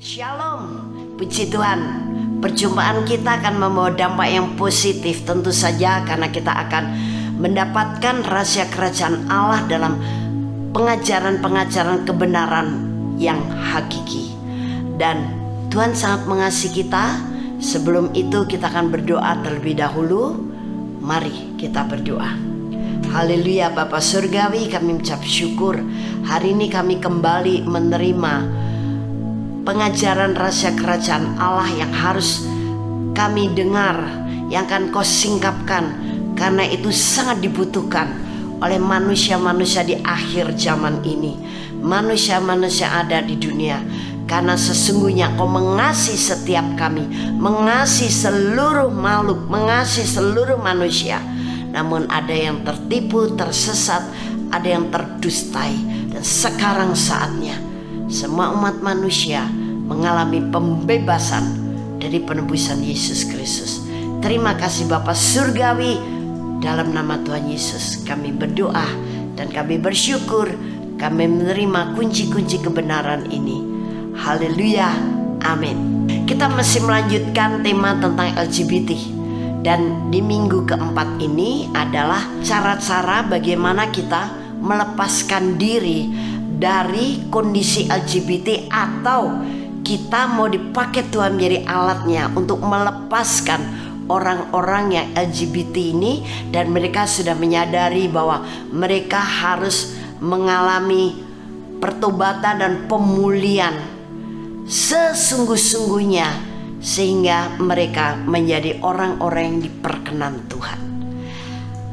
Shalom, puji Tuhan. Perjumpaan kita akan membawa dampak yang positif tentu saja, karena kita akan mendapatkan rahasia kerajaan Allah dalam pengajaran-pengajaran kebenaran yang hakiki. Dan Tuhan sangat mengasihi kita. Sebelum itu kita akan berdoa terlebih dahulu. Mari kita berdoa. Haleluya. Bapa Surgawi, kami mengucap syukur. Hari ini kami kembali menerima pengajaran rahasia kerajaan Allah yang harus kami dengar, yang akan Kau singkapkan, karena itu sangat dibutuhkan oleh manusia-manusia di akhir zaman ini, manusia-manusia ada di dunia. Karena sesungguhnya Kau mengasihi setiap kami, mengasihi seluruh makhluk, mengasihi seluruh manusia. Namun ada yang tertipu, tersesat, ada yang terdustai. Dan sekarang saatnya semua umat manusia mengalami pembebasan dari penebusan Yesus Kristus. Terima kasih Bapa Surgawi. Dalam nama Tuhan Yesus kami berdoa dan kami bersyukur. Kami menerima kunci-kunci kebenaran ini. Haleluya, amin. Kita masih melanjutkan tema tentang LGBT. Dan di minggu keempat ini adalah cara-cara bagaimana kita melepaskan diri dari kondisi LGBT, atau kita mau dipakai Tuhan menjadi alatnya untuk melepaskan orang-orang yang LGBT ini. Dan mereka sudah menyadari bahwa mereka harus mengalami pertobatan dan pemulihan sesungguh-sungguhnya, sehingga mereka menjadi orang-orang yang diperkenan Tuhan.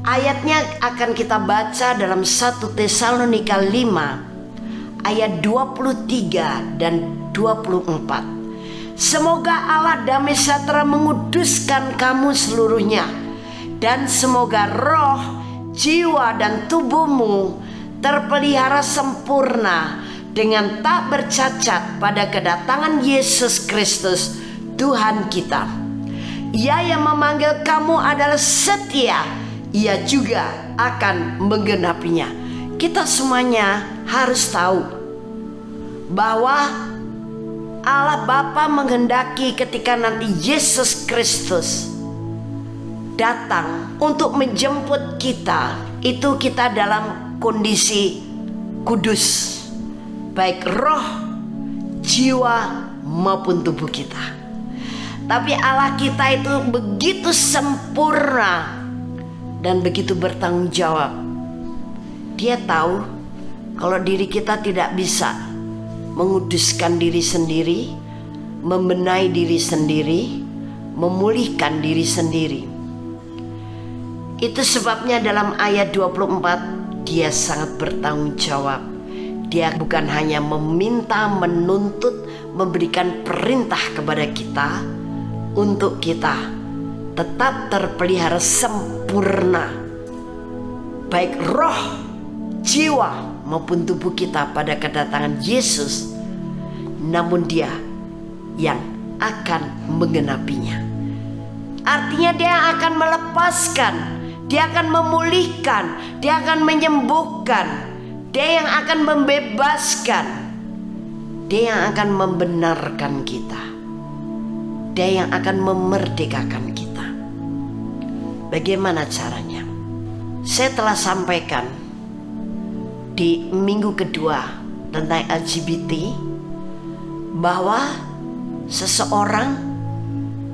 Ayatnya akan kita baca dalam 1 Tesalonika 5 ayat 23 dan 24. Semoga Allah damai sejahtera menguduskan kamu seluruhnya, dan semoga roh, jiwa dan tubuhmu terpelihara sempurna dengan tak bercacat pada kedatangan Yesus Kristus Tuhan kita. Ia yang memanggil kamu adalah setia, Ia juga akan menggenapinya. Kita semuanya harus tahu bahwa Allah Bapa menghendaki ketika nanti Yesus Kristus datang untuk menjemput kita, itu kita dalam kondisi kudus, baik roh, jiwa maupun tubuh kita. Tapi Allah kita itu begitu sempurna dan begitu bertanggung jawab. Dia tahu kalau diri kita tidak bisa menguduskan diri sendiri, membenahi diri sendiri, memulihkan diri sendiri. Itu sebabnya dalam ayat 24 dia sangat bertanggung jawab. Dia bukan hanya meminta, menuntut, memberikan perintah kepada kita untuk kita tetap terpelihara sempurna, baik roh, jiwa maupun tubuh kita pada kedatangan Yesus. Namun Dia yang akan menggenapinya. Artinya Dia akan melepaskan, Dia akan memulihkan, Dia akan menyembuhkan, Dia yang akan membebaskan, Dia yang akan membenarkan kita, Dia yang akan memerdekakan kita. Bagaimana caranya? Saya telah sampaikan di minggu kedua tentang LGBT bahwa seseorang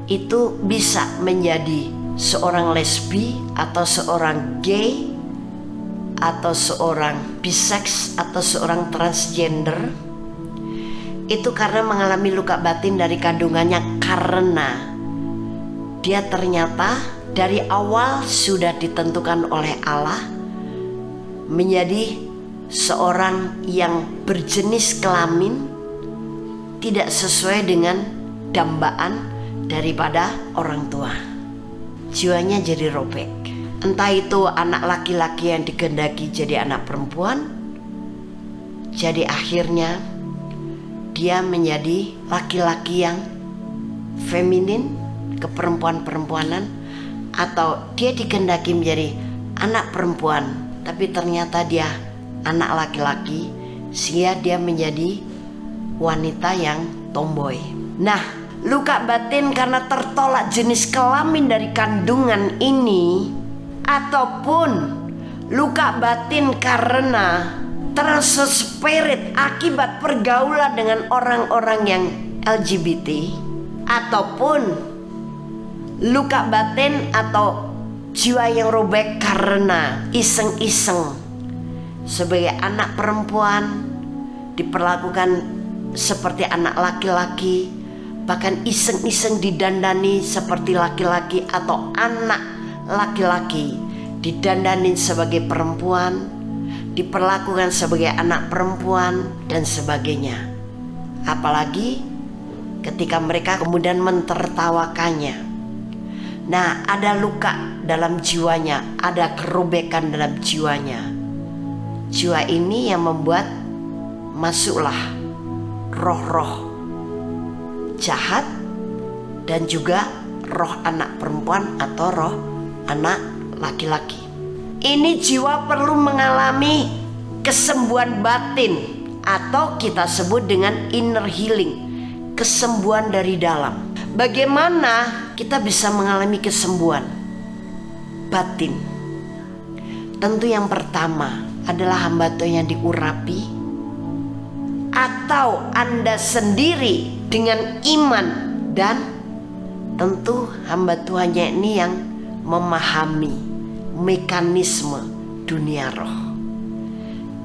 itu bisa menjadi seorang lesbi, atau seorang gay, atau seorang bisex, atau seorang transgender. Itu karena mengalami luka batin dari kandungannya, karena dia ternyata dari awal sudah ditentukan oleh Allah menjadi seorang yang berjenis kelamin tidak sesuai dengan dambaan daripada orang tua. Jiwanya jadi robek. Entah itu anak laki-laki yang dikehendaki jadi anak perempuan, jadi akhirnya dia menjadi laki-laki yang feminin, keperempuan-perempuanan, atau dia dikehendaki menjadi anak perempuan tapi ternyata dia anak laki-laki, sehingga dia menjadi wanita yang tomboy. Nah, luka batin karena tertolak jenis kelamin dari kandungan ini, ataupun luka batin karena transfer spirit akibat pergaulan dengan orang-orang yang LGBT, ataupun luka batin atau jiwa yang robek karena iseng-iseng sebagai anak perempuan diperlakukan seperti anak laki-laki, bahkan iseng-iseng didandani seperti laki-laki, atau anak laki-laki didandani sebagai perempuan, diperlakukan sebagai anak perempuan dan sebagainya. Apalagi ketika mereka kemudian mentertawakannya. Nah, ada luka dalam jiwanya, ada kerobekan dalam jiwanya. Jiwa ini yang membuat masuklah roh-roh jahat dan juga roh anak perempuan atau roh anak laki-laki. Ini jiwa perlu mengalami kesembuhan batin atau kita sebut dengan inner healing, kesembuhan dari dalam. Bagaimana kita bisa mengalami kesembuhan batin? Tentu yang pertama adalah hamba Tuhan yang diurapi, atau Anda sendiri dengan iman, dan tentu hamba Tuhannya ini yang memahami mekanisme dunia roh.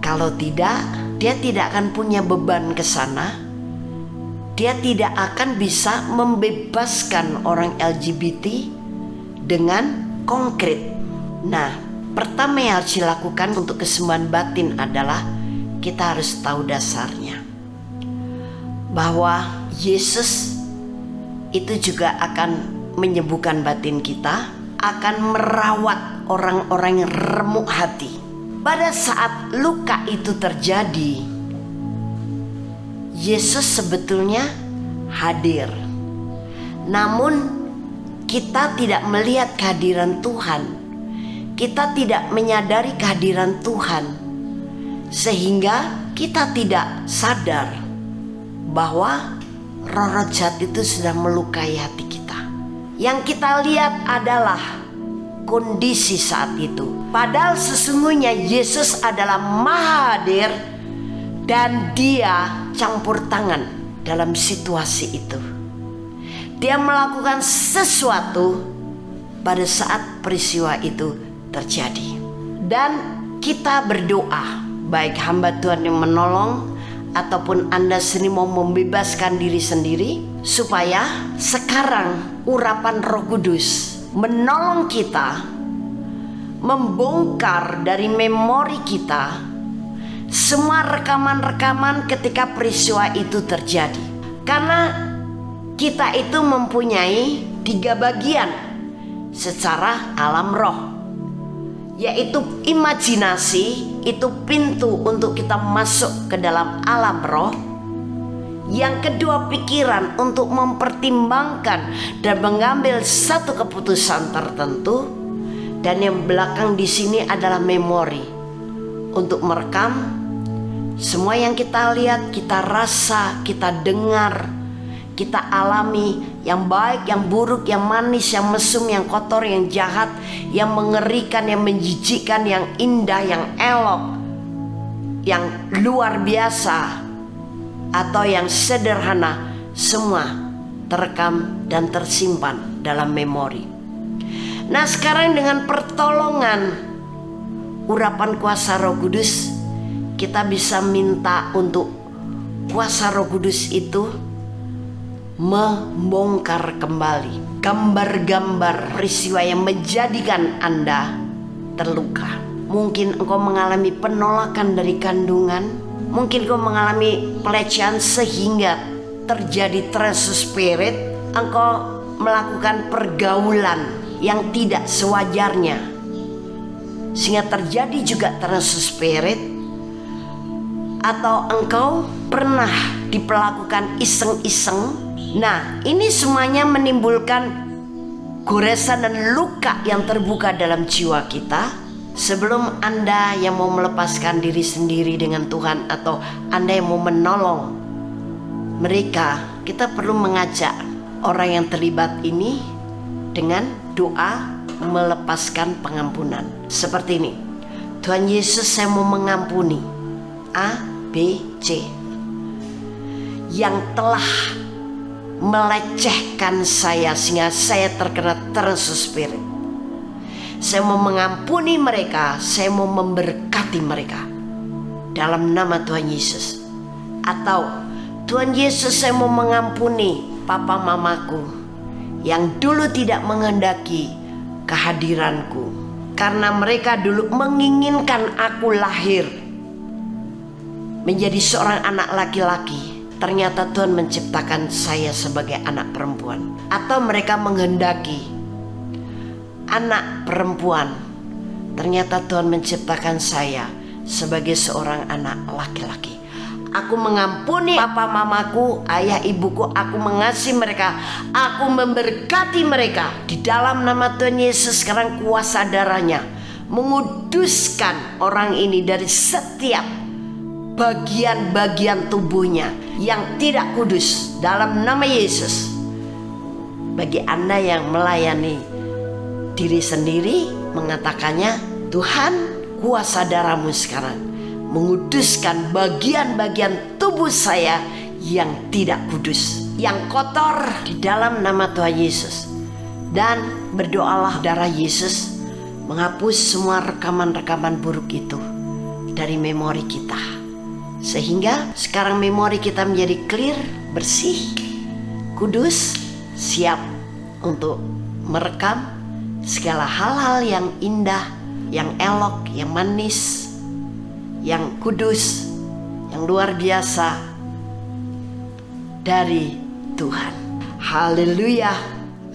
Kalau tidak, dia tidak akan punya beban ke sana. Dia tidak akan bisa membebaskan orang LGBT dengan konkret. Nah, pertama yang harus dilakukan untuk kesembuhan batin adalah kita harus tahu dasarnya, bahwa Yesus itu juga akan menyembuhkan batin kita, akan merawat orang-orang yang remuk hati. Pada saat luka itu terjadi, Yesus sebetulnya hadir, namun kita tidak melihat kehadiran Tuhan. Kita tidak menyadari kehadiran Tuhan, sehingga kita tidak sadar bahwa roh-roh jahat itu sudah melukai hati kita. Yang kita lihat adalah kondisi saat itu. Padahal sesungguhnya Yesus adalah Maha Hadir dan Dia campur tangan dalam situasi itu. Dia melakukan sesuatu pada saat peristiwa itu terjadi. Dan kita berdoa, baik hamba Tuhan yang menolong ataupun Anda sendiri mau membebaskan diri sendiri, supaya sekarang urapan Roh Kudus menolong kita membongkar dari memori kita semua rekaman-rekaman ketika peristiwa itu terjadi. Karena kita itu mempunyai 3 bagian secara alam roh, yaitu imajinasi, itu pintu untuk kita masuk ke dalam alam roh. Yang kedua, pikiran untuk mempertimbangkan dan mengambil satu keputusan tertentu. Dan yang belakang di sini adalah memori untuk merekam semua yang kita lihat, kita rasa, kita dengar, kita alami, yang baik, yang buruk, yang manis, yang mesum, yang kotor, yang jahat, yang mengerikan, yang menjijikkan, yang indah, yang elok, yang luar biasa, atau yang sederhana, semua terekam dan tersimpan dalam memori. Nah, sekarang dengan pertolongan urapan kuasa Roh Kudus, kita bisa minta untuk kuasa Roh Kudus itu membongkar kembali gambar-gambar peristiwa yang menjadikan Anda terluka. Mungkin engkau mengalami penolakan dari kandungan, mungkin engkau mengalami pelecehan sehingga terjadi transfer spirit. Engkau melakukan pergaulan yang tidak sewajarnya sehingga terjadi juga transfer spirit. Atau engkau pernah diperlakukan iseng-iseng. Nah, ini semuanya menimbulkan goresan dan luka yang terbuka dalam jiwa kita. Sebelum Anda yang mau melepaskan diri sendiri dengan Tuhan, atau Anda yang mau menolong mereka, kita perlu mengajak orang yang terlibat ini dengan doa melepaskan pengampunan. Seperti ini. Tuhan Yesus, saya mau mengampuni A, B, C yang telah melecehkan saya sehingga saya terkena terus spirit. Saya mau mengampuni mereka, saya mau memberkati mereka dalam nama Tuhan Yesus. Atau Tuhan Yesus, saya mau mengampuni papa mamaku yang dulu tidak menghendaki kehadiranku karena mereka dulu menginginkan aku lahir menjadi seorang anak laki-laki. Ternyata Tuhan menciptakan saya sebagai anak perempuan. Atau mereka menghendaki anak perempuan, ternyata Tuhan menciptakan saya sebagai seorang anak laki-laki. Aku mengampuni papa mamaku, ayah ibuku, aku mengasihi mereka, aku memberkati mereka. Di dalam nama Tuhan Yesus, sekarang kuasa darahnya menguduskan orang ini dari setiap bagian-bagian tubuhnya yang tidak kudus dalam nama Yesus. Bagi Anda yang melayani diri sendiri, mengatakannya, Tuhan, kuasa darahmu sekarang menguduskan bagian-bagian tubuh saya yang tidak kudus, yang kotor, di dalam nama Tuhan Yesus. Dan berdoalah darah Yesus menghapus semua rekaman-rekaman buruk itu dari memori kita, sehingga sekarang memori kita menjadi clear, bersih, kudus, siap untuk merekam segala hal-hal yang indah, yang elok, yang manis, yang kudus, yang luar biasa dari Tuhan. Haleluya,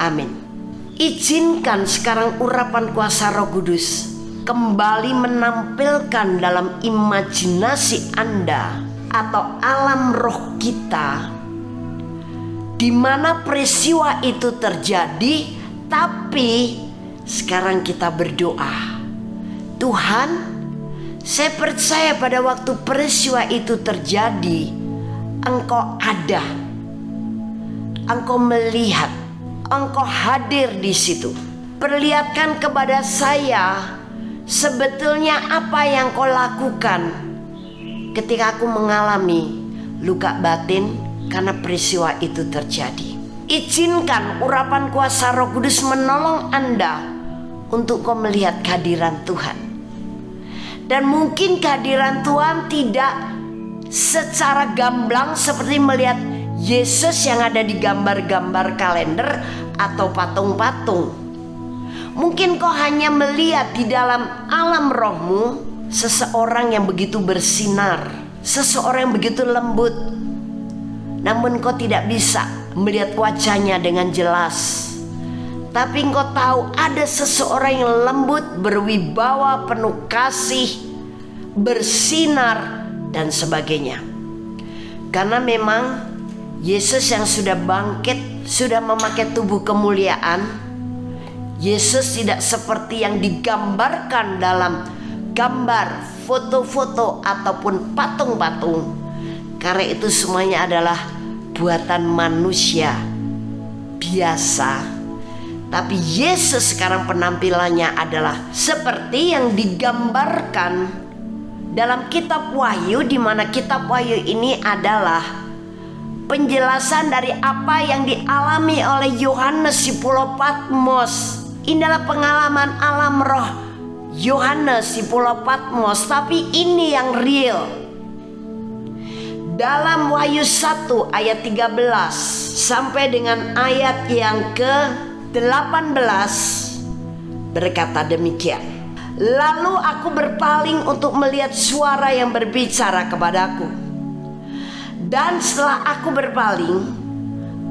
amin. Izinkan sekarang urapan kuasa Roh Kudus kembali menampilkan dalam imajinasi Anda atau alam roh kita di mana peristiwa itu terjadi. Tapi sekarang kita berdoa, Tuhan, saya percaya pada waktu peristiwa itu terjadi, Engkau ada, Engkau melihat, Engkau hadir di situ. Perlihatkan kepada saya sebetulnya apa yang Kau lakukan ketika aku mengalami luka batin karena peristiwa itu terjadi. Izinkan urapan kuasa Roh Kudus menolong Anda untuk Kau melihat kehadiran Tuhan. Dan mungkin kehadiran Tuhan tidak secara gamblang seperti melihat Yesus yang ada di gambar-gambar kalender atau patung-patung. Mungkin kau hanya melihat di dalam alam rohmu seseorang yang begitu bersinar, seseorang yang begitu lembut, namun kau tidak bisa melihat wajahnya dengan jelas. Tapi engkau tahu ada seseorang yang lembut, berwibawa, penuh kasih, bersinar, dan sebagainya. Karena memang Yesus yang sudah bangkit, sudah memakai tubuh kemuliaan. Yesus tidak seperti yang digambarkan dalam gambar, foto-foto, ataupun patung-patung. Karena itu semuanya adalah buatan manusia biasa. Tapi Yesus sekarang penampilannya adalah seperti yang digambarkan dalam kitab Wahyu, di mana kitab Wahyu ini adalah penjelasan dari apa yang dialami oleh Yohanes di Pulau Patmos. Ini adalah pengalaman alam roh Yohanes di Pulau Patmos, tapi ini yang real. Dalam Wahyu 1 ayat 13 sampai dengan ayat yang ke-18 berkata demikian. Lalu aku berpaling untuk melihat suara yang berbicara kepadaku. Dan setelah aku berpaling,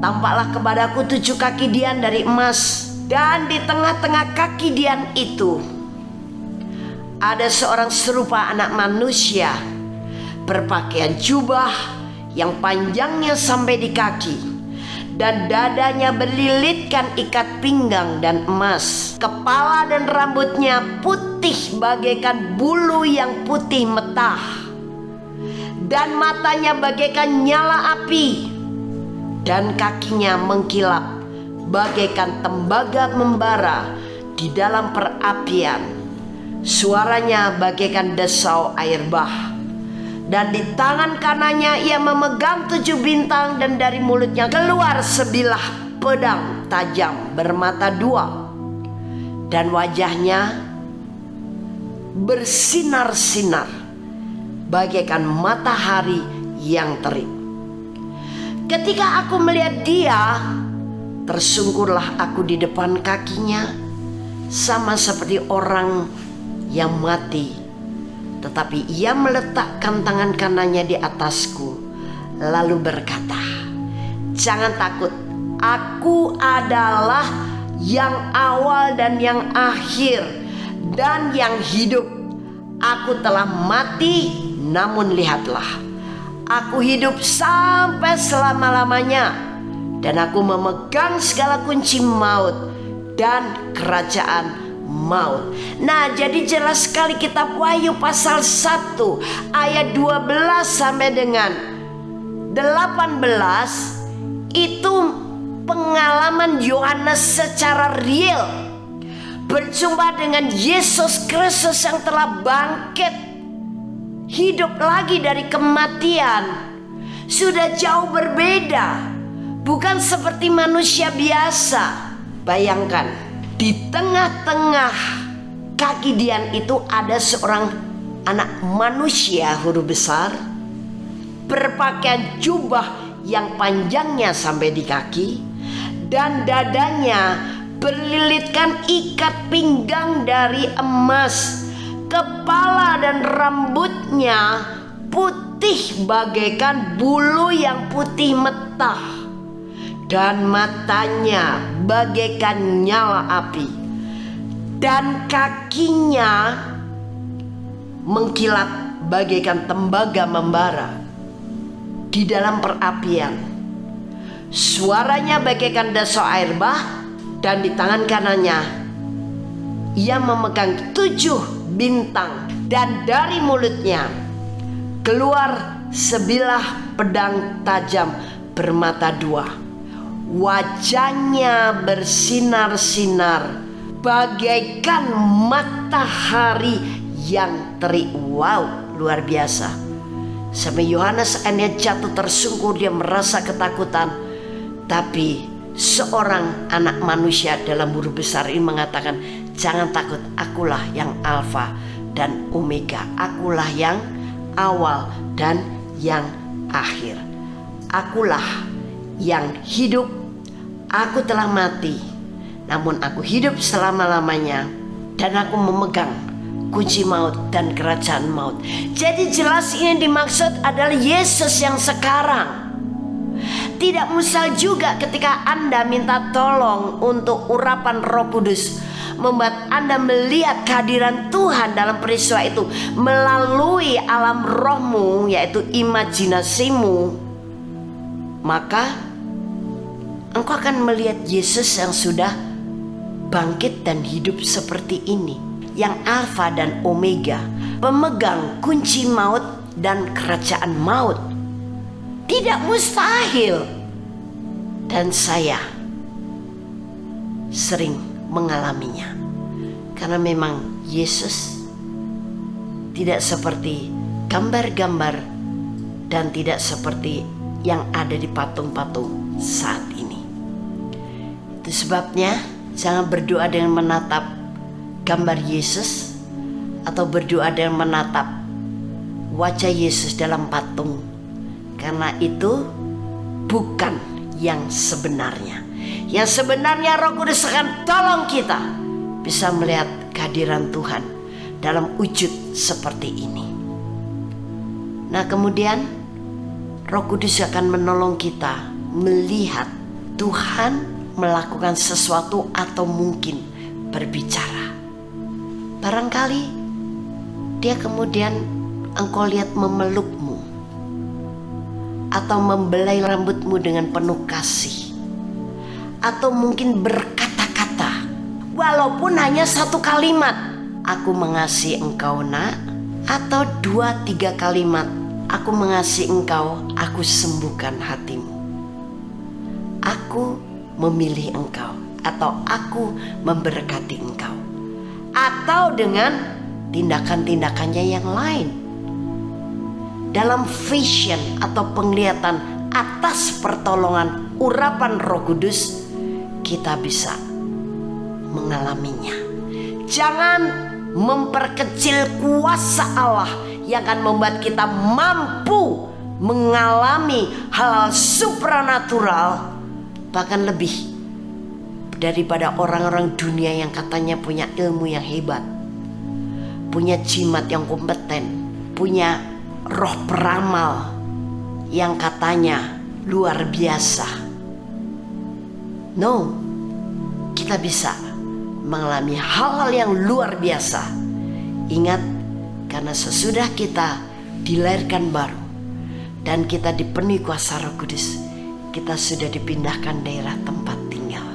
tampaklah kepadaku 7 kaki dian dari emas. Dan di tengah-tengah kaki dian itu ada seorang serupa anak manusia, berpakaian jubah yang panjangnya sampai di kaki, dan dadanya berlilitkan ikat pinggang dan emas. Kepala dan rambutnya putih bagaikan bulu yang putih metah, dan matanya bagaikan nyala api. dan kakinya mengkilap bagaikan tembaga membara di dalam perapian. Suaranya bagaikan desau air bah. Dan di tangan kanannya ia memegang 7 bintang, dan dari mulutnya keluar sebilah pedang tajam bermata 2, dan wajahnya bersinar-sinar bagaikan matahari yang terik. Ketika aku melihat dia, tersungkurlah aku di depan kakinya, sama seperti orang yang mati. Tetapi ia meletakkan tangan kanannya di atasku, lalu berkata, "Jangan takut, aku adalah yang awal dan yang akhir dan yang hidup. Aku telah mati, namun lihatlah, aku hidup sampai selama-lamanya, dan aku memegang segala kunci maut dan kerajaan maut." Nah, jadi jelas sekali kitab Wahyu pasal 1 ayat 12 sampai dengan 18 itu pengalaman Yohanes secara real berjumpa dengan Yesus Kristus yang telah bangkit hidup lagi dari kematian. Sudah jauh berbeda, bukan seperti manusia biasa. Bayangkan, di tengah-tengah kaki Dian itu ada seorang anak manusia huruf besar, berpakaian jubah yang panjangnya sampai di kaki, dan dadanya berlilitkan ikat pinggang dari emas. Kepala dan rambutnya putih bagaikan bulu yang putih metah, dan matanya bagaikan nyala api, dan kakinya mengkilat bagaikan tembaga membara di dalam perapian. Suaranya bagaikan desau air bah, dan di tangan kanannya ia memegang 7 bintang, dan dari mulutnya keluar sebilah pedang tajam bermata 2. Wajahnya bersinar-sinar bagaikan matahari yang terik. Wow, luar biasa. Sampai Yohanes akhirnya jatuh tersungkur, dia merasa ketakutan. Tapi seorang anak manusia dalam huruf besar ini mengatakan, "Jangan takut, akulah yang Alfa dan Omega. Akulah yang awal dan yang akhir. Akulah yang hidup. Aku telah mati, namun aku hidup selama-lamanya, dan aku memegang kunci maut dan kerajaan maut." Jadi jelas ini dimaksud adalah Yesus yang sekarang. Tidak mustahil juga ketika Anda minta tolong untuk urapan Roh Kudus, membuat Anda melihat kehadiran Tuhan dalam peristiwa itu melalui alam rohmu, yaitu imajinasimu. Maka engkau akan melihat Yesus yang sudah bangkit dan hidup seperti ini, yang Alfa dan Omega, pemegang kunci maut dan kerajaan maut. Tidak mustahil. Dan saya sering mengalaminya, karena memang Yesus tidak seperti gambar-gambar dan tidak seperti yang ada di patung-patung saat ini. Itu sebabnya jangan berdoa dengan menatap gambar Yesus atau berdoa dengan menatap wajah Yesus dalam patung, karena itu bukan yang sebenarnya. Yang sebenarnya Roh Kudus akan tolong kita bisa melihat kehadiran Tuhan dalam wujud seperti ini. Nah, kemudian Roh Kudus akan menolong kita melihat Tuhan melakukan sesuatu atau mungkin berbicara. Barangkali dia kemudian engkau lihat memelukmu, atau membelai rambutmu dengan penuh kasih, atau mungkin berkata-kata, walaupun hanya 1 kalimat, "Aku mengasihi engkau nak," atau 2-3 kalimat, "Aku mengasihi engkau, aku sembuhkan hatimu." aku memilih engkau, atau aku memberkati engkau, atau dengan tindakan-tindakannya yang lain. Dalam vision atau penglihatan atas pertolongan urapan Roh Kudus, kita bisa mengalaminya. Jangan memperkecil kuasa Allah yang akan membuat kita mampu mengalami hal-hal supranatural, bahkan lebih daripada orang-orang dunia yang katanya punya ilmu yang hebat, punya jimat yang kompeten, punya roh peramal yang katanya luar biasa. No, kita bisa mengalami hal-hal yang luar biasa. Ingat, karena sesudah kita dilahirkan baru dan kita dipenuhi kuasa Roh Kudus, kita sudah dipindahkan daerah tempat tinggal.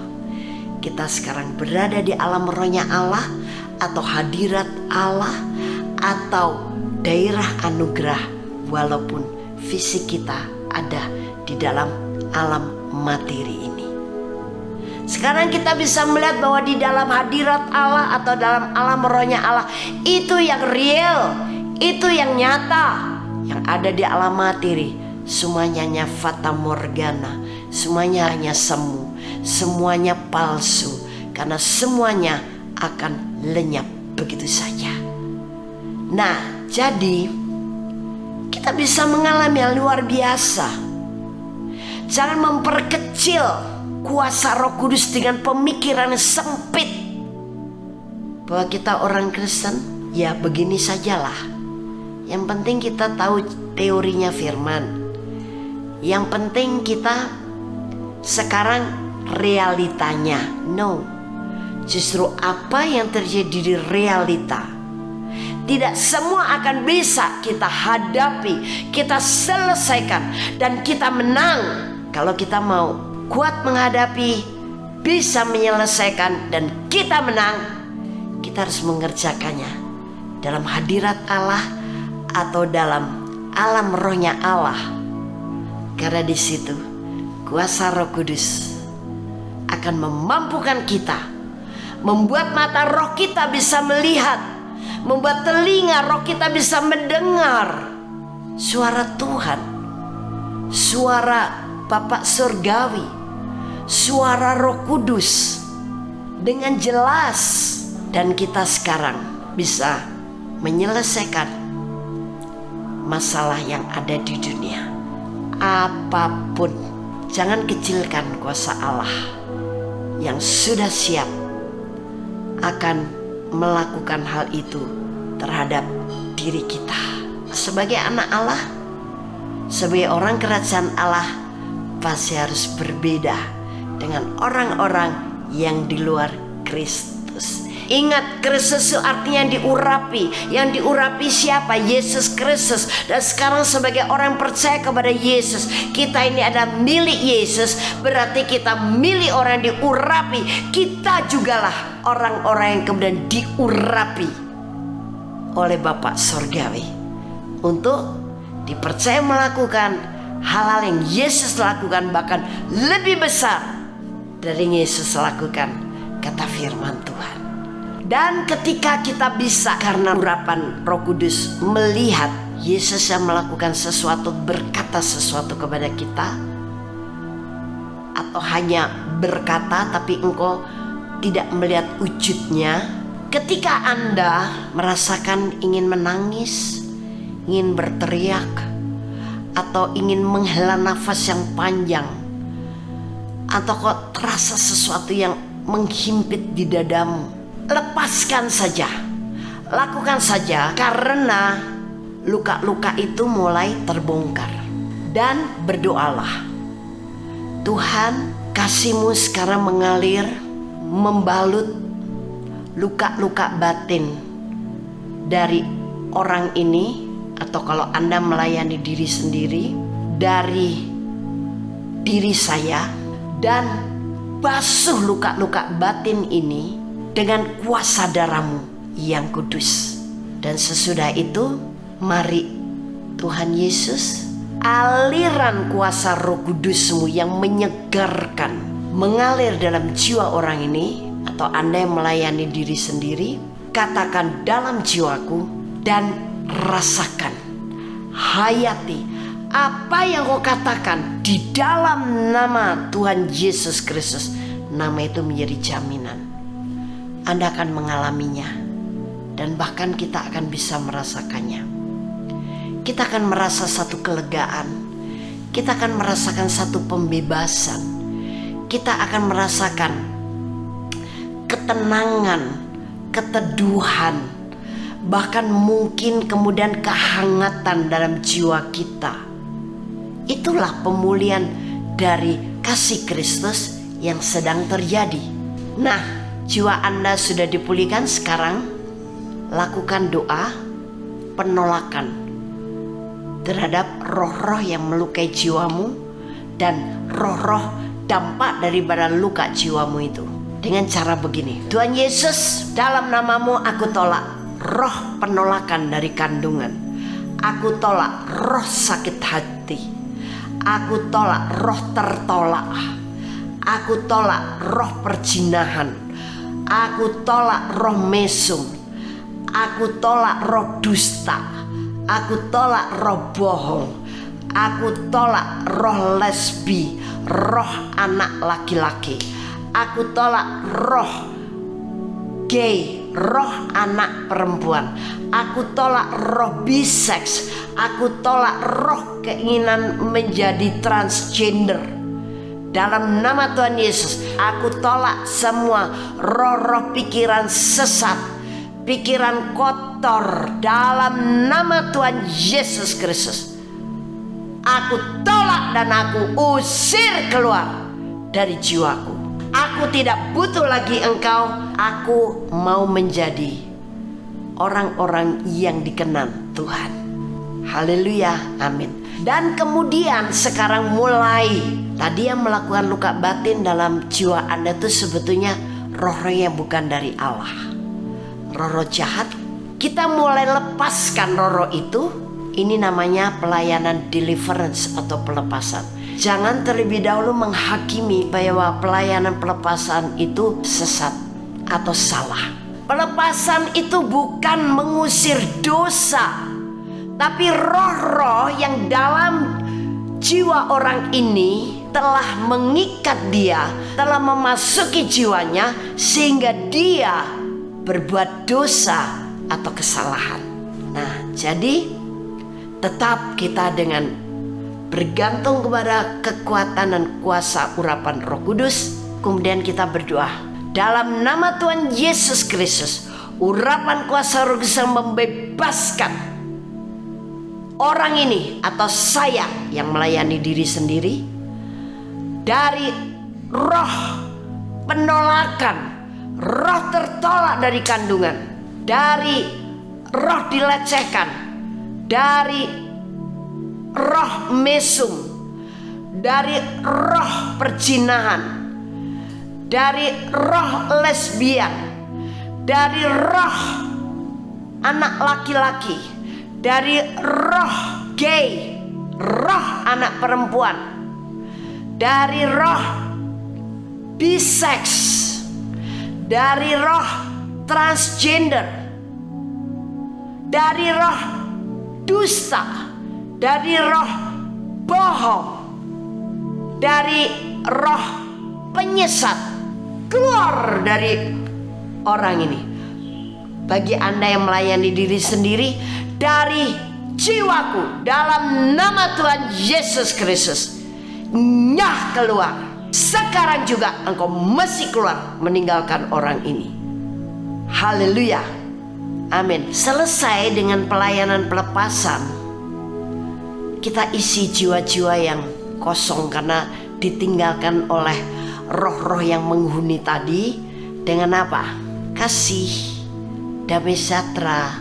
Kita sekarang berada di alam rohnya Allah, atau hadirat Allah, atau daerah anugerah, walaupun fisik kita ada di dalam alam materi ini. Sekarang kita bisa melihat bahwa di dalam hadirat Allah atau dalam alam rohnya Allah, itu yang real, itu yang nyata. Yang ada di alam materi semuanya hanya fata morgana, semuanya hanya semu, semuanya palsu, karena semuanya akan lenyap begitu saja. Nah, jadi kita bisa mengalami yang luar biasa. Jangan memperkecil kuasa Roh Kudus dengan pemikiran yang sempit bahwa kita orang Kristen, ya begini sajalah. Yang penting kita tahu teorinya firman. Yang penting kita sekarang realitanya. No, justru apa yang terjadi di realita, tidak semua akan bisa kita hadapi, kita selesaikan, dan kita menang. Kalau kita mau kuat menghadapi, bisa menyelesaikan, dan kita menang, kita harus mengerjakannya dalam hadirat Allah atau dalam alam rohnya Allah. Karena di situ kuasa Roh Kudus akan memampukan kita, membuat mata roh kita bisa melihat, membuat telinga roh kita bisa mendengar suara Tuhan, suara Bapa Surgawi, suara Roh Kudus dengan jelas. Dan kita sekarang bisa menyelesaikan masalah yang ada di dunia apapun. Jangan kecilkan kuasa Allah yang sudah siap akan melakukan hal itu terhadap diri kita. Sebagai anak Allah, sebagai orang kerajaan Allah, pasti harus berbeda dengan orang-orang yang di luar Kristus. Ingat, Kristus itu artinya diurapi. Yang diurapi siapa? Yesus Kristus. Dan sekarang sebagai orang percaya kepada Yesus, kita ini adalah milik Yesus. Berarti kita milik orang yang diurapi. Kita jugalah orang-orang yang kemudian diurapi oleh Bapa Surgawi untuk dipercaya melakukan hal-hal yang Yesus lakukan, bahkan lebih besar dari yang Yesus lakukan, kata firman Tuhan. Dan ketika kita bisa karena urapan Roh Kudus melihat Yesus yang melakukan sesuatu, berkata sesuatu kepada kita, atau hanya berkata tapi engkau tidak melihat wujudnya. Ketika Anda merasakan ingin menangis, ingin berteriak, atau ingin menghela nafas yang panjang, atau kok terasa sesuatu yang menghimpit di dadamu, lepaskan saja, lakukan saja, karena luka-luka itu mulai terbongkar. Dan berdoalah, Tuhan, kasih-Mu sekarang mengalir, membalut luka-luka batin dari orang ini, atau kalau Anda melayani diri sendiri, dari diri saya, dan basuh luka-luka batin ini dengan kuasa darah-Mu yang kudus. Dan sesudah itu, mari Tuhan Yesus aliran kuasa Roh Kudus-Mu yang menyegarkan mengalir dalam jiwa orang ini, atau Anda yang melayani diri sendiri, katakan dalam jiwaku dan rasakan, hayati apa yang kau katakan di dalam nama Tuhan Yesus Kristus. Nama itu menjadi jaminan Anda akan mengalaminya, dan bahkan kita akan bisa merasakannya. Kita akan merasa satu kelegaan, kita akan merasakan satu pembebasan, kita akan merasakan ketenangan, keteduhan, bahkan mungkin kemudian kehangatan dalam jiwa kita. Itulah pemulihan dari kasih Kristus yang sedang terjadi. Nah, jiwa Anda sudah dipulihkan. Sekarang lakukan doa penolakan terhadap roh-roh yang melukai jiwamu dan roh-roh dampak daripada luka jiwamu itu. Dengan cara begini, Tuhan Yesus, dalam namamu aku tolak roh penolakan dari kandungan. Aku tolak roh sakit hati. Aku tolak roh tertolak. Aku tolak roh perjinahan. Aku tolak roh mesum. Aku tolak roh dusta. Aku tolak roh bohong. Aku tolak roh lesbi, roh anak laki-laki. Aku tolak roh gay, roh anak perempuan. Aku tolak roh bisex. Aku tolak roh keinginan menjadi transgender. Dalam nama Tuhan Yesus, aku tolak semua roh-roh pikiran sesat, pikiran kotor. Dalam nama Tuhan Yesus Kristus, aku tolak dan aku usir keluar dari jiwaku. Aku tidak butuh lagi engkau. Aku mau menjadi orang-orang yang dikenan Tuhan. Haleluya, amin. Dan kemudian sekarang mulai, tadi yang melakukan luka batin dalam jiwa Anda itu sebetulnya roh-roh yang bukan dari Allah, roh-roh jahat. Kita mulai lepaskan roh-roh itu. Ini namanya pelayanan deliverance atau pelepasan. Jangan terlebih dahulu menghakimi bahwa pelayanan pelepasan itu sesat atau salah. Pelepasan itu bukan mengusir dosa, tapi roh-roh yang dalam jiwa orang ini telah mengikat dia, telah memasuki jiwanya sehingga dia berbuat dosa atau kesalahan. Nah, jadi tetap kita dengan bergantung kepada kekuatan dan kuasa urapan Roh Kudus. Kemudian kita berdoa dalam nama Tuhan Yesus Kristus. Urapan kuasa Roh Kudus yang membebaskan orang ini atau saya yang melayani diri sendiri dari roh penolakan, roh tertolak dari kandungan, dari roh dilecehkan, dari roh mesum, dari roh perjinahan, dari roh lesbian, dari roh anak laki-laki, dari roh gay, roh anak perempuan, dari roh bisex, dari roh transgender, dari roh dusta, dari roh bohong, dari roh penyesat. Keluar dari orang ini. Bagi Anda yang melayani diri sendiri, dari jiwaku dalam nama Tuhan Yesus Kristus, nyah keluar. Sekarang juga engkau mesti keluar meninggalkan orang ini. Haleluya, amin. Selesai dengan pelayanan pelepasan, kita isi jiwa-jiwa yang kosong karena ditinggalkan oleh roh-roh yang menghuni tadi dengan apa? Kasih, damai sejahtera,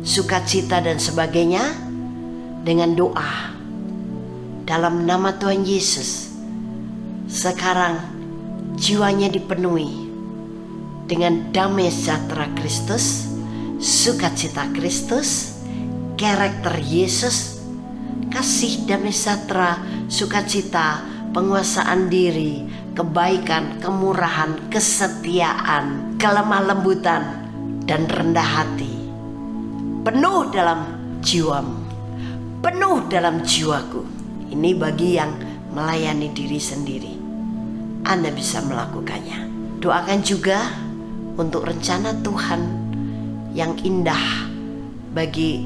sukacita dan sebagainya, dengan doa dalam nama Tuhan Yesus. Sekarang jiwanya dipenuhi dengan damai sejahtera Kristus, sukacita Kristus, karakter Yesus. kasih, damai sejahtera, sukacita, penguasaan diri, kebaikan, kemurahan, kesetiaan, kelemah lembutan, dan rendah hati. Penuh dalam jiwamu, penuh dalam jiwaku. Ini bagi yang melayani diri sendiri. Anda bisa melakukannya. Doakan juga untuk rencana Tuhan yang indah bagi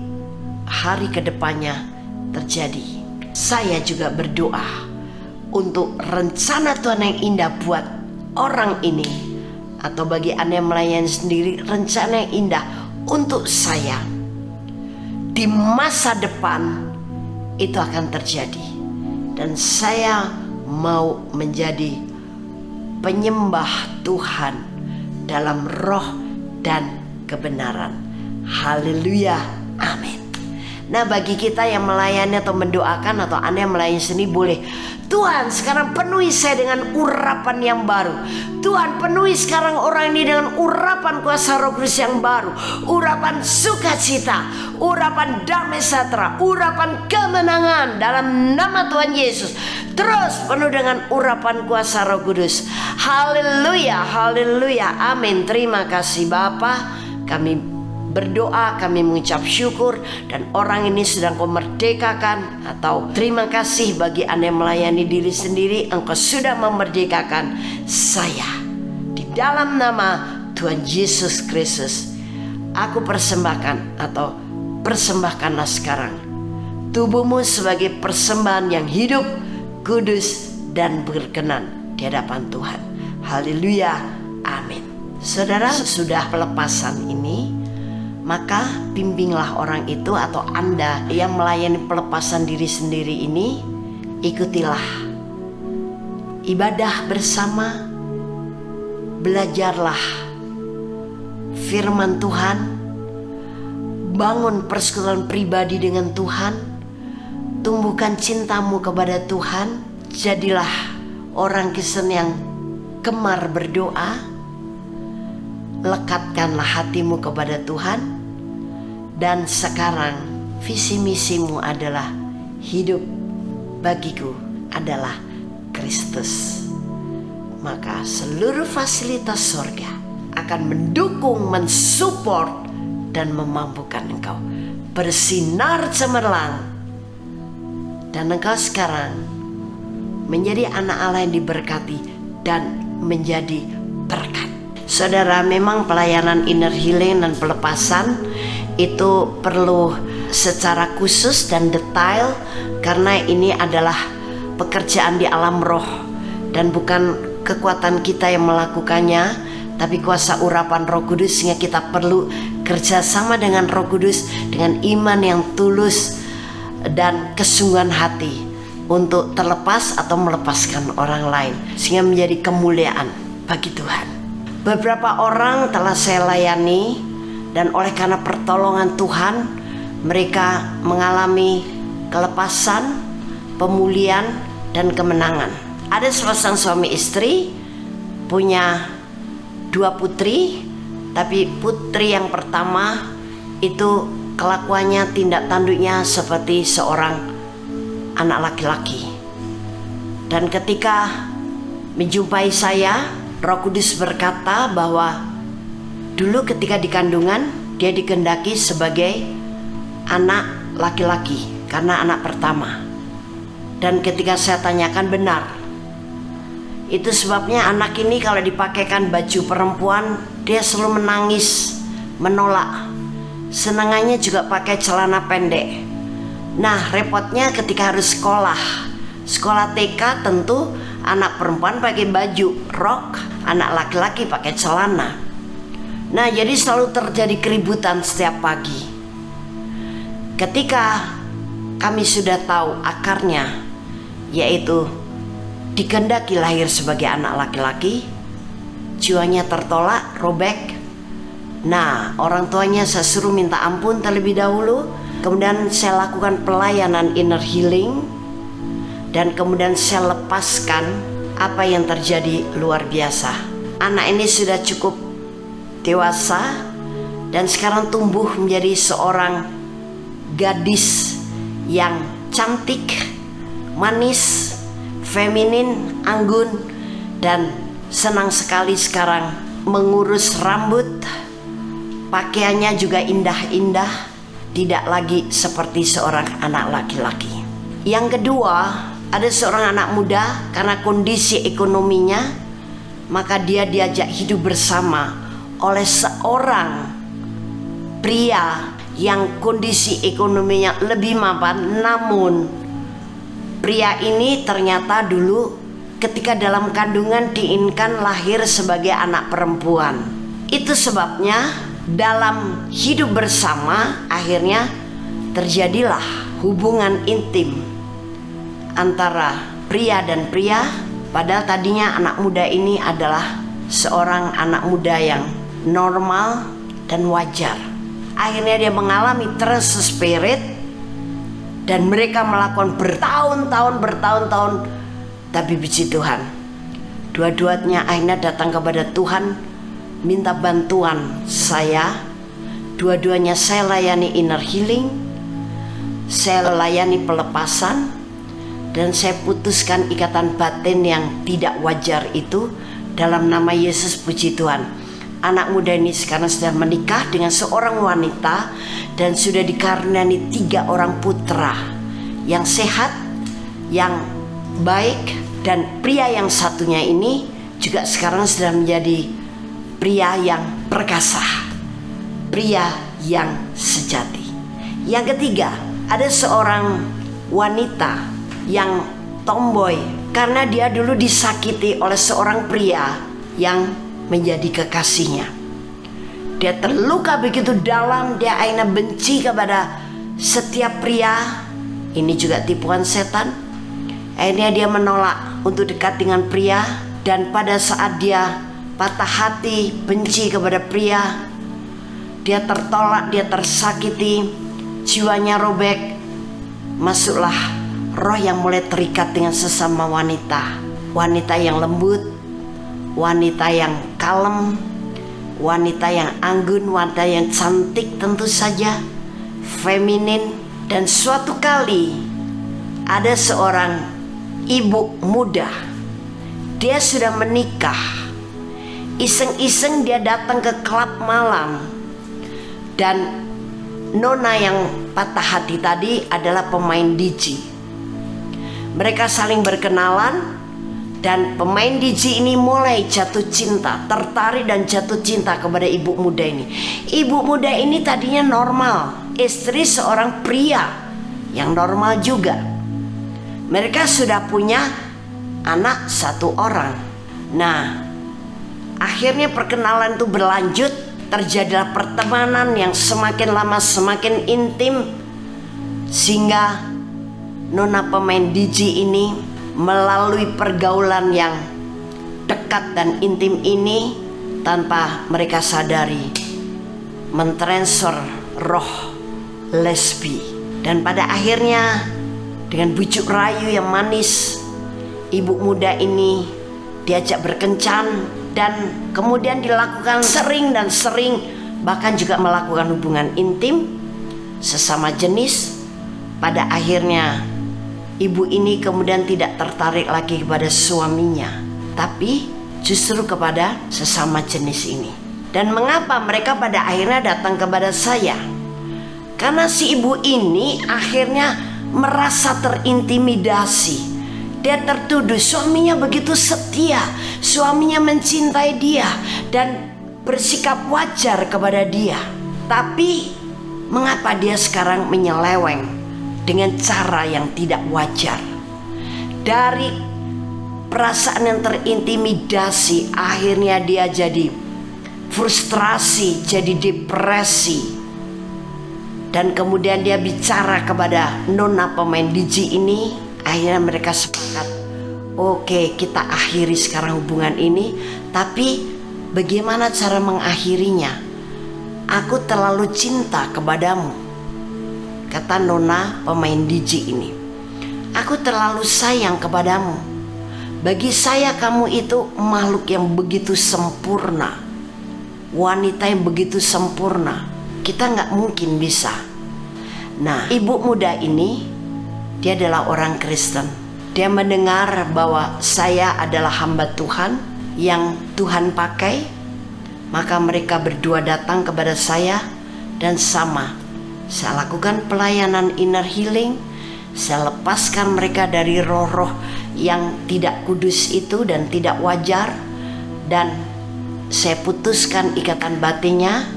hari kedepannya terjadi. Saya juga berdoa untuk rencana Tuhan yang indah buat orang ini, atau bagi Anda yang melayani sendiri, rencana yang indah untuk saya di masa depan itu akan terjadi. Dan saya mau menjadi penyembah Tuhan dalam roh dan kebenaran. Haleluya, amin. Nah, bagi kita yang melayani atau mendoakan, atau Anda yang melayani sendiri, boleh, Tuhan sekarang penuhi saya dengan urapan yang baru. Tuhan penuhi sekarang orang ini dengan urapan kuasa Roh Kudus yang baru. Urapan sukacita, urapan damai sejahtera, urapan kemenangan dalam nama Tuhan Yesus. Terus penuh dengan urapan kuasa Roh Kudus. Haleluya, haleluya, amin. Terima kasih Bapa. Kami berdoa, kami mengucap syukur, dan orang ini sedang Kau merdekakan. Atau terima kasih bagi Anda yang melayani diri sendiri, Engkau sudah memerdekakan saya. Di dalam nama Tuhan Yesus Kristus, aku persembahkan, atau persembahkanlah sekarang tubuhmu sebagai persembahan yang hidup, kudus, dan berkenan di hadapan Tuhan. Haleluya, amin. Saudara, sudah pelepasan ini, maka bimbinglah orang itu, atau Anda yang melayani pelepasan diri sendiri ini, ikutilah ibadah bersama, belajarlah firman Tuhan, bangun persekutuan pribadi dengan Tuhan, tumbuhkan cintamu kepada Tuhan, jadilah orang Kristen yang gemar berdoa, lekatkanlah hatimu kepada Tuhan. Dan sekarang visi misimu adalah hidup bagiku adalah Kristus. Maka seluruh fasilitas sorga akan mendukung, mensupport, dan memampukan engkau bersinar cemerlang. Dan engkau sekarang menjadi anak Allah yang diberkati dan menjadi berkat. Saudara, memang pelayanan inner healing dan pelepasan itu perlu secara khusus dan detail, karena ini adalah pekerjaan di alam roh dan bukan kekuatan kita yang melakukannya, tapi kuasa urapan Roh Kudus. Sehingga kita perlu kerjasama dengan Roh Kudus dengan iman yang tulus dan kesungguhan hati untuk terlepas atau melepaskan orang lain, sehingga menjadi kemuliaan bagi Tuhan. Beberapa orang telah saya layani, dan oleh karena pertolongan Tuhan, mereka mengalami kelepasan, pemulihan, dan kemenangan. Ada sepasang suami istri, punya 2 putri, tapi putri yang pertama itu kelakuannya, tindak tanduknya seperti seorang anak laki-laki. Dan ketika menjumpai saya, Roh Kudus berkata bahwa dulu ketika di kandungan dia dikehendaki sebagai anak laki-laki karena anak pertama. Dan ketika saya tanyakan, benar. Itu sebabnya anak ini kalau dipakaikan baju perempuan, dia selalu menangis, menolak. Senangannya juga pakai celana pendek. Nah, repotnya ketika harus sekolah TK, tentu anak perempuan pakai baju rok, anak laki-laki pakai celana. Nah, jadi selalu terjadi keributan setiap pagi. Ketika kami sudah tahu akarnya, yaitu dikehendaki lahir sebagai anak laki-laki, jiwanya tertolak, robek. Nah, orang tuanya saya suruh minta ampun terlebih dahulu. Kemudian saya lakukan pelayanan inner healing, dan kemudian saya lepaskan. Apa yang terjadi luar biasa. Anak ini sudah cukup dewasa dan sekarang tumbuh menjadi seorang gadis yang cantik, manis, feminin, anggun, dan senang sekali sekarang mengurus rambut. Pakaiannya juga indah-indah, tidak lagi seperti seorang anak laki-laki. Yang kedua, ada seorang anak muda karena kondisi ekonominya, maka dia diajak hidup bersama oleh seorang pria yang kondisi ekonominya lebih mapan. Namun pria ini ternyata dulu ketika dalam kandungan diinginkan lahir sebagai anak perempuan. Itu sebabnya dalam hidup bersama akhirnya terjadilah hubungan intim antara pria dan pria. Padahal tadinya anak muda ini adalah seorang anak muda yang normal dan wajar. Akhirnya dia mengalami trust spirit, dan mereka melakukan bertahun-tahun. Tapi puji Tuhan, dua-duanya akhirnya datang kepada Tuhan, minta bantuan saya. Dua-duanya saya layani inner healing, saya layani pelepasan, dan saya putuskan ikatan batin yang tidak wajar itu dalam nama Yesus. Puji Tuhan, anak muda ini sekarang sudah menikah dengan seorang wanita dan sudah dikaruniai 3 orang putra yang sehat, yang baik, dan pria yang satunya ini juga sekarang sudah menjadi pria yang perkasa, pria yang sejati. Yang ketiga, ada seorang wanita yang tomboy karena dia dulu disakiti oleh seorang pria yang menjadi kekasihnya. Dia terluka begitu dalam, dia akhirnya benci kepada setiap pria. Ini juga tipuan setan. Akhirnya dia menolak untuk dekat dengan pria, dan pada saat dia patah hati, benci kepada pria, dia tertolak, dia tersakiti, jiwanya robek. Masuklah roh yang mulai terikat dengan sesama wanita. Wanita yang lembut, wanita yang kalem, wanita yang anggun, wanita yang cantik tentu saja, feminin. Dan suatu kali ada seorang ibu muda, dia sudah menikah. Iseng-iseng dia datang ke klub malam, dan nona yang patah hati tadi adalah pemain DJ. Mereka saling berkenalan, dan pemain DJ ini mulai jatuh cinta, tertarik dan jatuh cinta kepada ibu muda ini. Ibu muda ini tadinya normal, istri seorang pria yang normal juga. Mereka sudah punya anak 1 orang. Nah, akhirnya perkenalan itu berlanjut, terjadilah pertemanan yang semakin lama semakin intim, sehingga nona pemain DJ ini melalui pergaulan yang dekat dan intim ini, tanpa mereka sadari, mentransfer roh lesbi. Dan pada akhirnya dengan bujuk rayu yang manis, ibu muda ini diajak berkencan, dan kemudian dilakukan sering, bahkan juga melakukan hubungan intim sesama jenis. Pada akhirnya ibu ini kemudian tidak tertarik lagi kepada suaminya, tapi justru kepada sesama jenis ini. Dan mengapa mereka pada akhirnya datang kepada saya? Karena si ibu ini akhirnya merasa terintimidasi. Dia tertuduh suaminya begitu setia, suaminya mencintai dia dan bersikap wajar kepada dia. Tapi mengapa dia sekarang menyeleweng dengan cara yang tidak wajar? Dari perasaan yang terintimidasi, akhirnya dia jadi frustrasi, jadi depresi. Dan kemudian dia bicara kepada nona pemain DJ ini. Akhirnya mereka sepakat, oke, kita akhiri sekarang hubungan ini. Tapi bagaimana cara mengakhirinya? Aku terlalu cinta kepadamu, kata nona pemain DJ ini. Aku terlalu sayang kepadamu. Bagi saya kamu itu makhluk yang begitu sempurna, wanita yang begitu sempurna. Kita nggak mungkin bisa. Nah, ibu muda ini Dia adalah orang Kristen. Dia mendengar bahwa saya adalah hamba Tuhan yang Tuhan pakai. Maka mereka berdua datang kepada saya dan sama. Saya lakukan pelayanan inner healing. Saya lepaskan mereka dari roh-roh yang tidak kudus itu dan tidak wajar. Dan saya putuskan ikatan batinnya.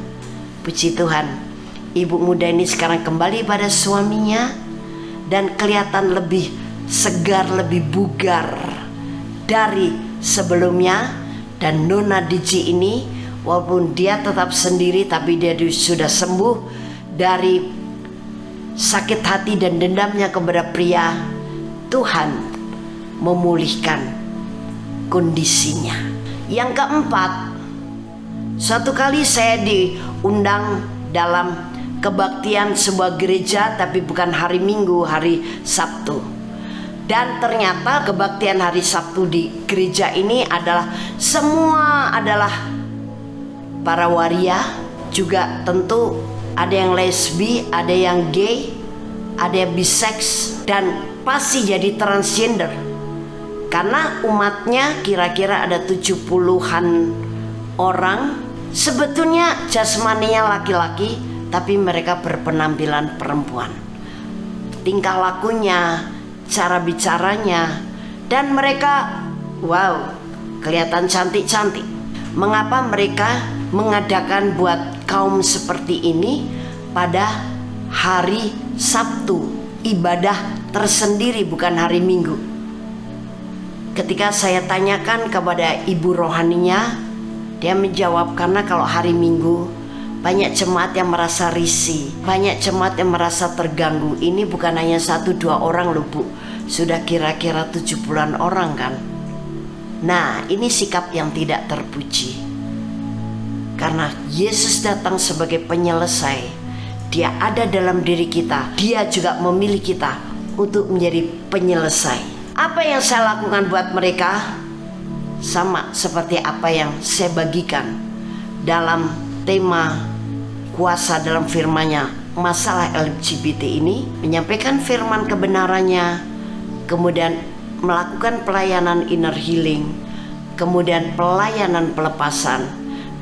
Puji Tuhan, ibu muda ini sekarang kembali pada suaminya dan kelihatan lebih segar, lebih bugar dari sebelumnya. Dan Nona Diji ini, walaupun dia tetap sendiri, tapi dia sudah sembuh dari sakit hati dan dendamnya kepada pria. Tuhan memulihkan kondisinya. Yang keempat, suatu kali saya diundang dalam kebaktian sebuah gereja, tapi bukan hari Minggu, hari Sabtu. Dan ternyata kebaktian hari Sabtu di gereja ini adalah semua adalah para waria, juga tentu ada yang lesbi, ada yang gay, ada yang bisex, dan pasti jadi transgender. Karena umatnya kira-kira ada 70-an orang. Sebetulnya jasmaninya laki-laki, tapi mereka berpenampilan perempuan. Tingkah lakunya, cara bicaranya, dan mereka wow, kelihatan cantik-cantik. Mengapa mereka mengadakan buat kaum seperti ini pada hari Sabtu, ibadah tersendiri, bukan hari Minggu? Ketika saya tanyakan kepada ibu rohaninya, dia menjawab, karena kalau hari Minggu banyak jemaat yang merasa risih, banyak jemaat yang merasa terganggu. Ini bukan hanya 1-2 orang loh Bu, sudah kira-kira 70-an orang kan. Nah, ini sikap yang tidak terpuji. Karena Yesus datang sebagai penyelesai. Dia ada dalam diri kita. Dia juga memilih kita untuk menjadi penyelesai. Apa yang saya lakukan buat mereka sama seperti apa yang saya bagikan dalam tema kuasa dalam firman-Nya, masalah LGBT ini, menyampaikan firman kebenarannya, kemudian melakukan pelayanan inner healing, kemudian pelayanan pelepasan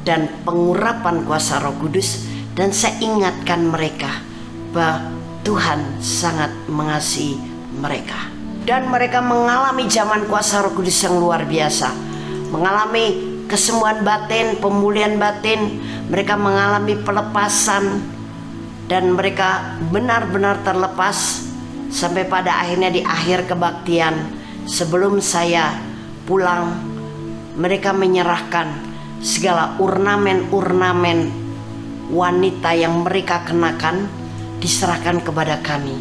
dan pengurapan kuasa Roh Kudus. Dan saya ingatkan mereka bahwa Tuhan sangat mengasihi mereka. Dan mereka mengalami zaman kuasa Roh Kudus yang luar biasa, mengalami kesembuhan batin, pemulihan batin. Mereka mengalami pelepasan dan mereka benar-benar terlepas sampai pada akhirnya di akhir kebaktian, sebelum saya pulang, mereka menyerahkan segala ornamen-ornamen wanita yang mereka kenakan, diserahkan kepada kami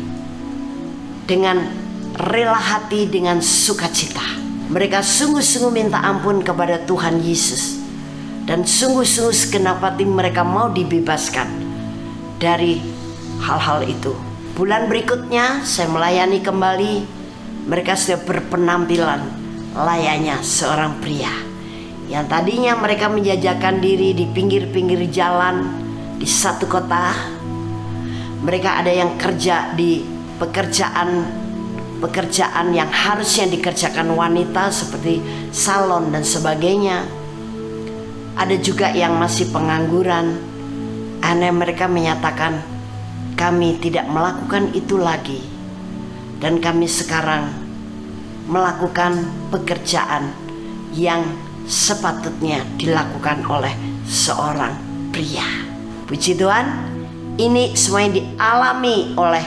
dengan rela hati, dengan sukacita. Mereka sungguh-sungguh minta ampun kepada Tuhan Yesus, dan sungguh-sungguh segenap hati mereka mau dibebaskan dari hal-hal itu. Bulan berikutnya saya melayani kembali. Mereka sudah berpenampilan layaknya seorang pria. Yang tadinya mereka menjajakan diri di pinggir-pinggir jalan di satu kota. Mereka ada yang kerja di pekerjaan yang harusnya dikerjakan wanita seperti salon dan sebagainya. Ada juga yang masih pengangguran. Akhirnya mereka menyatakan, kami tidak melakukan itu lagi, dan kami sekarang melakukan pekerjaan yang sepatutnya dilakukan oleh seorang pria. Puji Tuhan, ini semuanya dialami oleh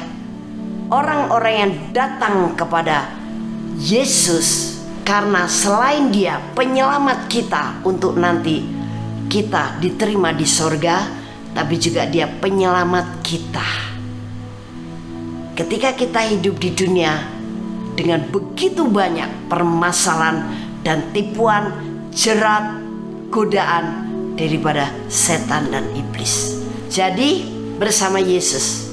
orang-orang yang datang kepada Yesus, karena selain Dia penyelamat kita untuk nanti kita diterima di sorga, tapi juga Dia penyelamat kita ketika kita hidup di dunia dengan begitu banyak permasalahan dan tipuan, jerat, godaan daripada setan dan iblis. Jadi bersama Yesus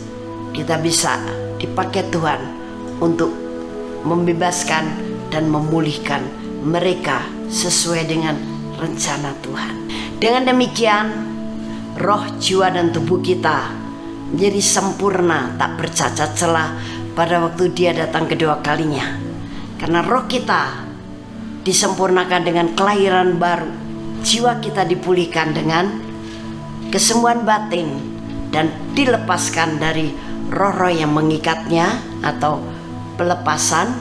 kita bisa dipakai Tuhan untuk membebaskan dan memulihkan mereka sesuai dengan rencana Tuhan. Dengan demikian, roh, jiwa, dan tubuh kita menjadi sempurna, tak bercacat celah, pada waktu Dia datang kedua kalinya. Karena roh kita disempurnakan dengan kelahiran baru, jiwa kita dipulihkan dengan kesembuhan batin dan dilepaskan dari roh-roh yang mengikatnya atau pelepasan,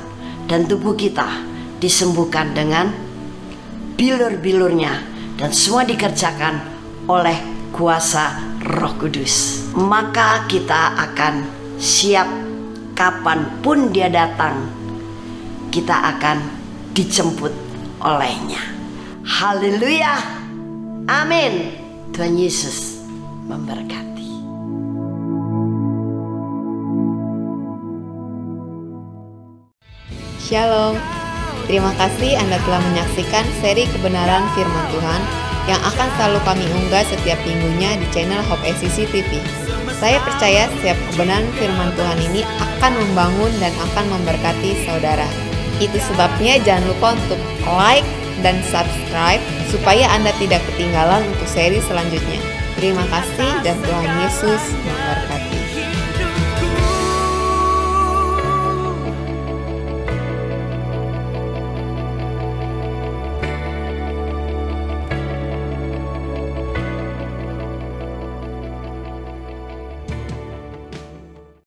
dan tubuh kita disembuhkan dengan bilur-bilurnya, dan semua dikerjakan oleh kuasa Roh Kudus. Maka kita akan siap kapanpun Dia datang, kita akan dijemput olehnya. Haleluya, amin. Tuhan Yesus memberkati. Shalom. Terima kasih Anda telah menyaksikan seri kebenaran firman Tuhan yang akan selalu kami unggah setiap minggunya di channel Hope SCC TV. Saya percaya setiap kebenaran firman Tuhan ini akan membangun dan akan memberkati saudara. Itu sebabnya jangan lupa untuk like dan subscribe supaya Anda tidak ketinggalan untuk seri selanjutnya. Terima kasih dan Tuhan Yesus memberkati.